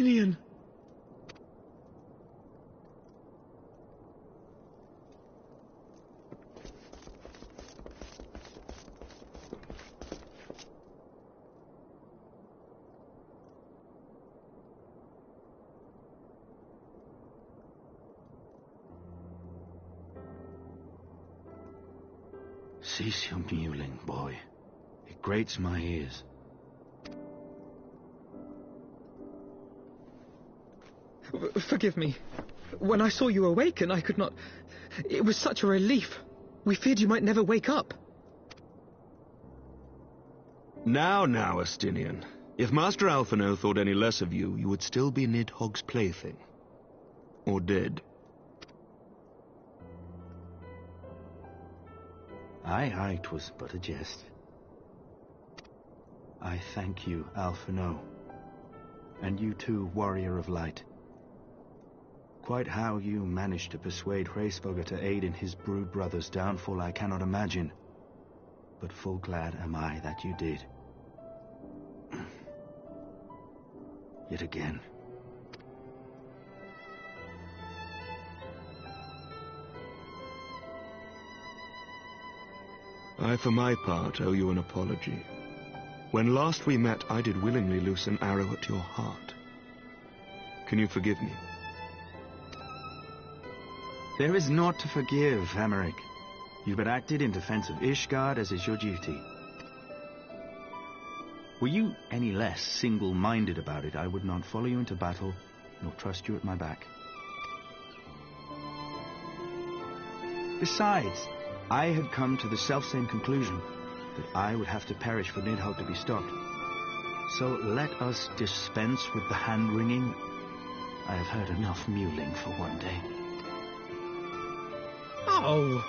Astinian! Cease your mewling, boy. It grates my ears. Forgive me. When I saw you awaken, I could not... It was such a relief. We feared you might never wake up. Now, Astinian. If Master Alphino thought any less of you, you would still be Nidhogg's plaything. Or dead. Aye, 'twas but a jest. I thank you, Alphino. And you too, Warrior of Light. Quite how you managed to persuade Hraesvelgr to aid in his brood brother's downfall I cannot imagine. But full glad am I that you did. Yet again. I, for my part, owe you an apology. When last we met, I did willingly loose an arrow at your heart. Can you forgive me? There is naught to forgive, Hameric. You but acted in defense of Ishgard, as is your duty. Were you any less single-minded about it, I would not follow you into battle, nor trust you at my back. Besides, I had come to the selfsame conclusion, that I would have to perish for Nidhogg to be stopped. So let us dispense with the hand-wringing. I have heard enough mewling for one day. Oh!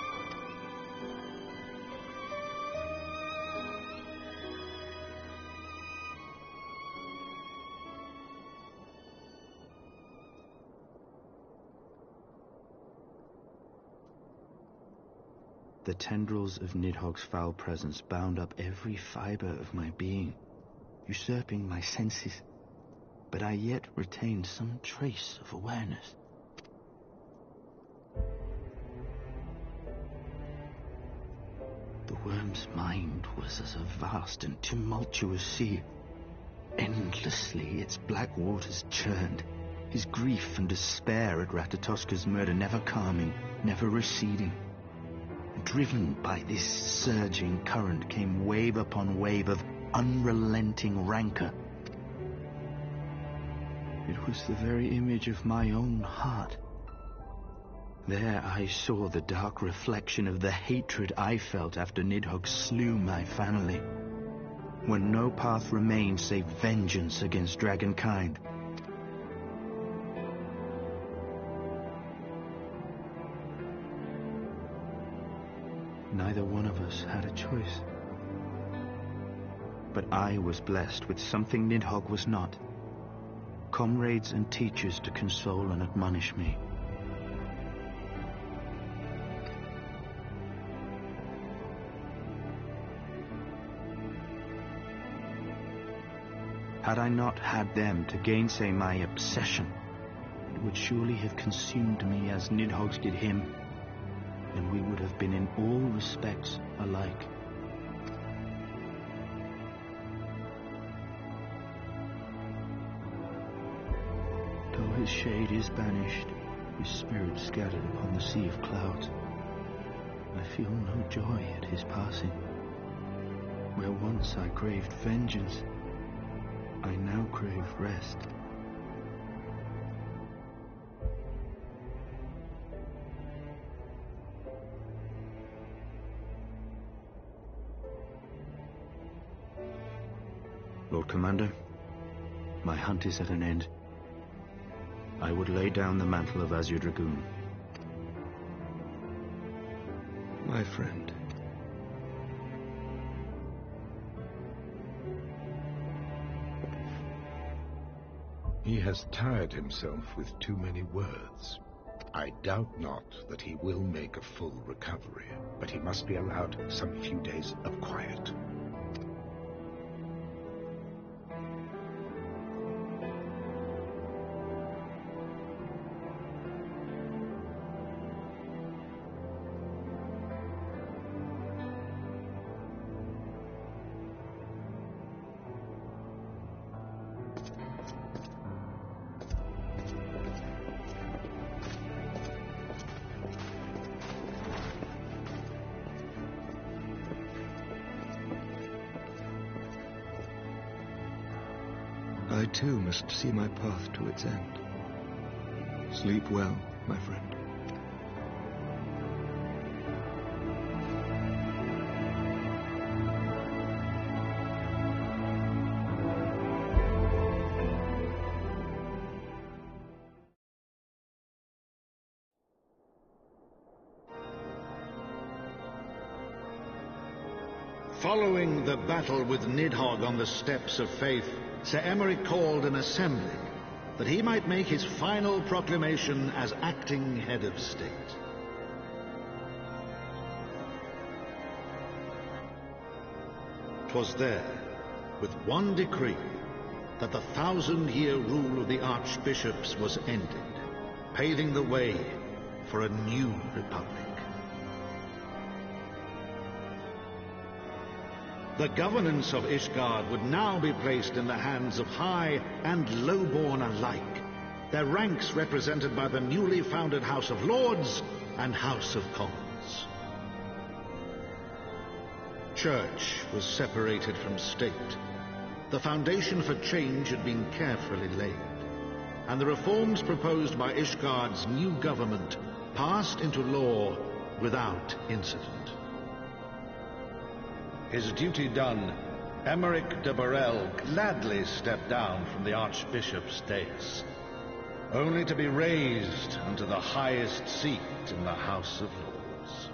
The tendrils of Nidhogg's foul presence bound up every fiber of my being, usurping my senses, but I yet retained some trace of awareness. The worm's mind was as a vast and tumultuous sea. Endlessly its black waters churned, his grief and despair at Ratatoska's murder never calming, never receding. Driven by this surging current came wave upon wave of unrelenting rancor. It was the very image of my own heart. There I saw the dark reflection of the hatred I felt after Nidhogg slew my family, when no path remained save vengeance against dragonkind. Neither one of us had a choice. But I was blessed with something Nidhogg was not. Comrades and teachers to console and admonish me. Had I not had them to gainsay my obsession, it would surely have consumed me as Nidhogg's did him, and we would have been in all respects alike. Though his shade is banished, his spirit scattered upon the sea of clouds, I feel no joy at his passing. Where once I craved vengeance, I now crave rest. Lord Commander, my hunt is at an end. I would lay down the mantle of Azure Dragoon. My friend. He has tired himself with too many words. I doubt not that he will make a full recovery, but he must be allowed some few days of quiet. I too must see my path to its end. Sleep well, my friend. Following the battle with Nidhogg on the Steps of Faith, Sir Emeric called an assembly that he might make his final proclamation as acting head of state. "'Twas there, with one decree, that the 1,000-year rule of the archbishops was ended, paving the way for a new republic. The governance of Ishgard would now be placed in the hands of high and lowborn alike, their ranks represented by the newly founded House of Lords and House of Commons. Church was separated from state. The foundation for change had been carefully laid, and the reforms proposed by Ishgard's new government passed into law without incident. His duty done, Emeric de Burrell gladly stepped down from the Archbishop's dais, only to be raised unto the highest seat in the House of Lords.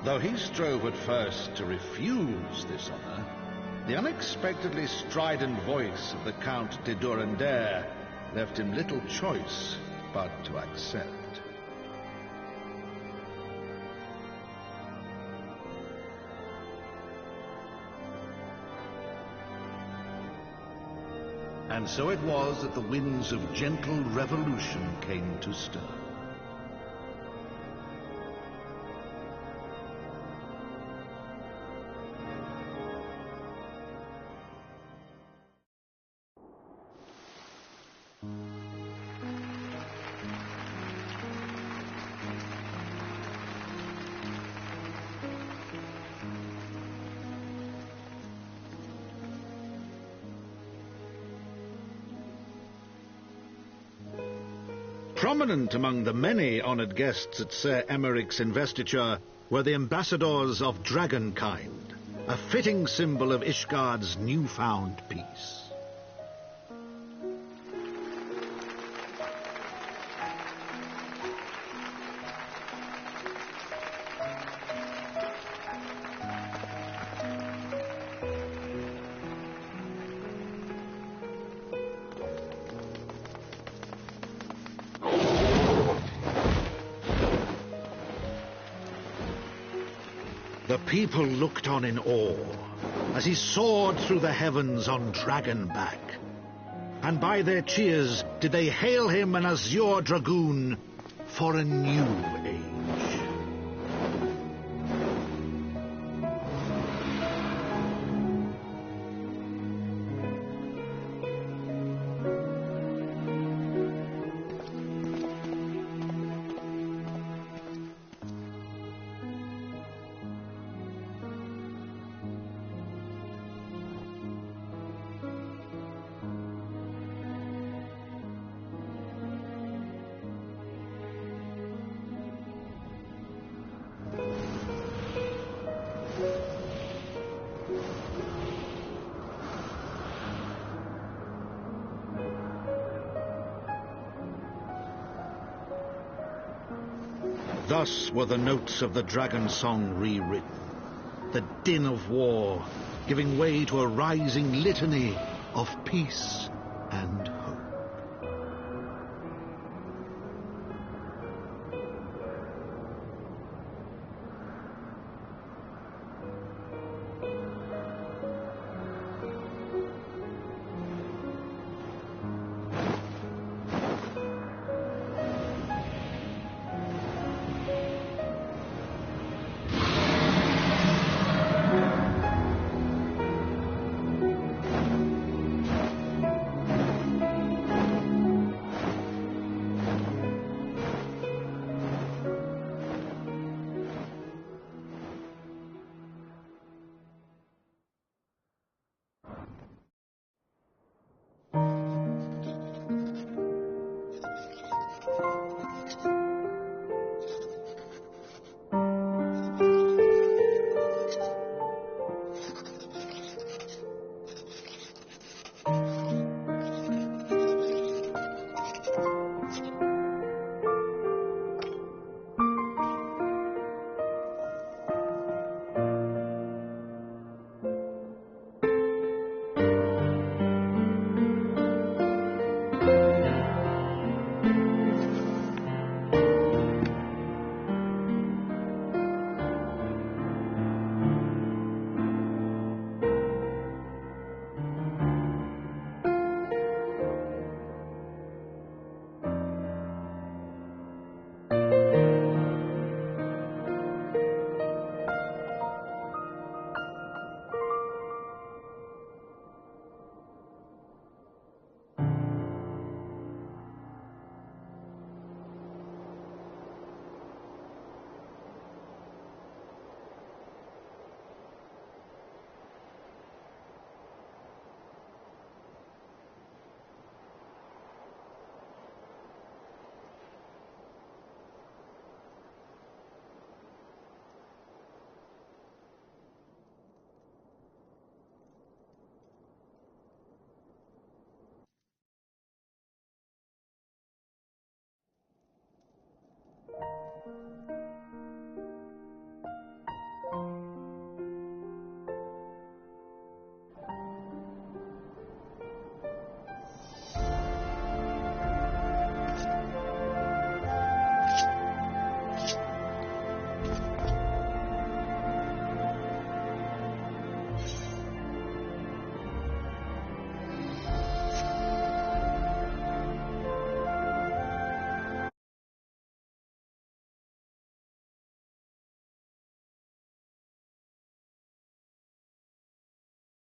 Though he strove at first to refuse this honor, the unexpectedly strident voice of the Count de Durandare left him little choice but to accept. And so it was that the winds of gentle revolution came to stir. Prominent among the many honored guests at Sir Emeric's investiture were the ambassadors of Dragonkind, a fitting symbol of Ishgard's newfound peace. The people looked on in awe as he soared through the heavens on dragonback, and by their cheers did they hail him an azure dragoon for a new age. Thus were the notes of the Dragonsong rewritten, the din of war giving way to a rising litany of peace and hope.